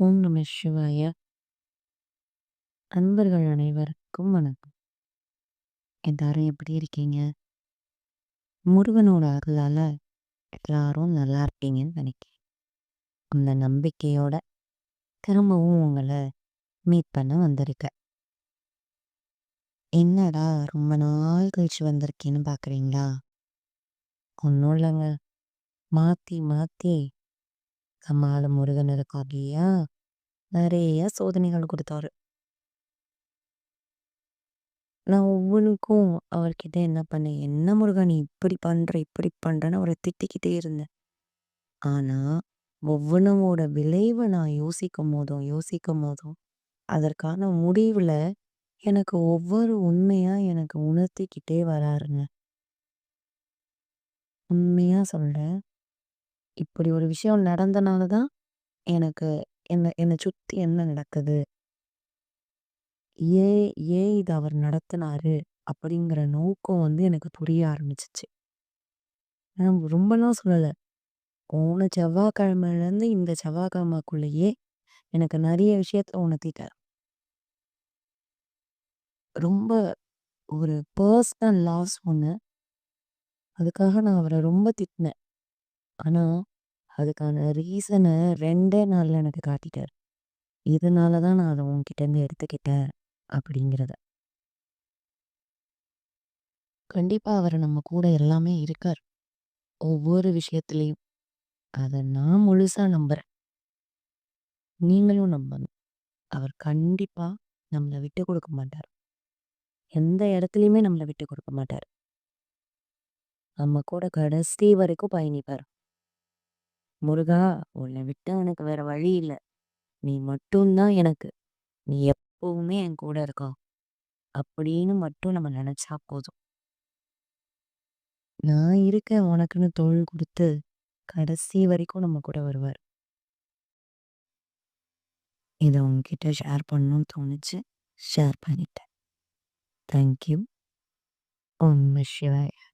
ஓம் நம சிவாய! அன்பர்கள் அனைவருக்கும் வணக்கம். எல்லாரும் எப்படி இருக்கீங்க? முருகனோட அருளால எல்லாரும் நல்லா இருக்கீங்கன்னு நினைக்கிறேன். அந்த நம்பிக்கையோட திரும்பவும் உங்கள மீட் பண்ண வந்திருக்கேன். என்னடா ரொம்ப நாள் கழிச்சு வந்திருக்கேன்னு பார்க்குறீங்களா? ஒன்றும் இல்லைங்க. மாத்தி மாத்தி நம்மால முருகன் இருக்கார் இல்லையா? நெறைய சோதனைகள் குடுத்தாரு. நான் ஒவ்வொன்னுக்கும் அவர்கிட்ட என்ன பண்ணேன், "என்ன முருகா நீ இப்படி பண்ற, இப்படி பண்றன்னு" அவர திட்டிக்கிட்டே இருந்தேன். ஆனா, ஒவ்வொன்னவோட விளைவ நான் யோசிக்கும்போதும், அதற்கான முடிவுல எனக்கு ஒவ்வொரு உண்மையா எனக்கு உணர்த்திக்கிட்டே வராருங்க. உண்மையா சொல்றேன். இப்படி ஒரு விஷயம் நடந்தனால தான் எனக்கு என்ன என்ன சுத்தி என்ன நடக்குது? ஏன் ஏன் இத அவர் நடத்துனாரு? அப்படிங்கிற நோக்கம் எனக்கு புரிய ஆரம்பிச்சுச்சு. நான் ரொம்பலாம் சொல்லல. போன செவ்வாய்க்கிழமையிலேருந்து இந்த செவ்வாய்க்கிழமைக்குள்ளேயே எனக்கு நெறைய விஷயத்த உணர்த்திட்டாரு. ரொம்ப ஒரு பர்சனல் லாஸ் ஒண்ணு. அதுக்காக நான் அவர ரொம்ப திட்டினேன். ஆனா, அதுக்கான ரீசன 2டே நாள்ல எனக்கு காட்டிட்டாரு. இதனால தான் நான் அத உன்கிட்டருந்து எடுத்துக்கிட்டேன் அப்படிங்கிறத. கண்டிப்பா அவரு நம்ம கூட எல்லாமே இருக்காரு. ஒவ்வொரு விஷயத்திலயும். அத நான் முழுசா நம்புறேன். நீங்களும் நம்பணும். அவர் கண்டிப்பா நம்மள விட்டு குடுக்க மாட்டாரு. எந்த இடத்துலயுமே நம்மள விட்டு குடுக்க மாட்டாரு. நம்ம கூட கடைசி வரைக்கும் பயணிப்பாரு. முருகா! உன்ன விட்டா எனக்கு வேற வழி இல்ல. நீ மட்டும் தான் எனக்கு. நீ எப்பவுமே என் கூட இருக்க. அப்படின்னு மட்டும் நம்ம நெனச்சா போதும். நான் இருக்கேன் உனக்குன்னு தோள் குடுத்து, கடைசி வரைக்கும் நம்ம கூட வருவாரு. இத உன்கிட்ட ஷேர் பண்ணணும்னு தோணுச்சு. ஷேர் பண்ணிட்டேன். Thank you. ஓம் நம சிவாய!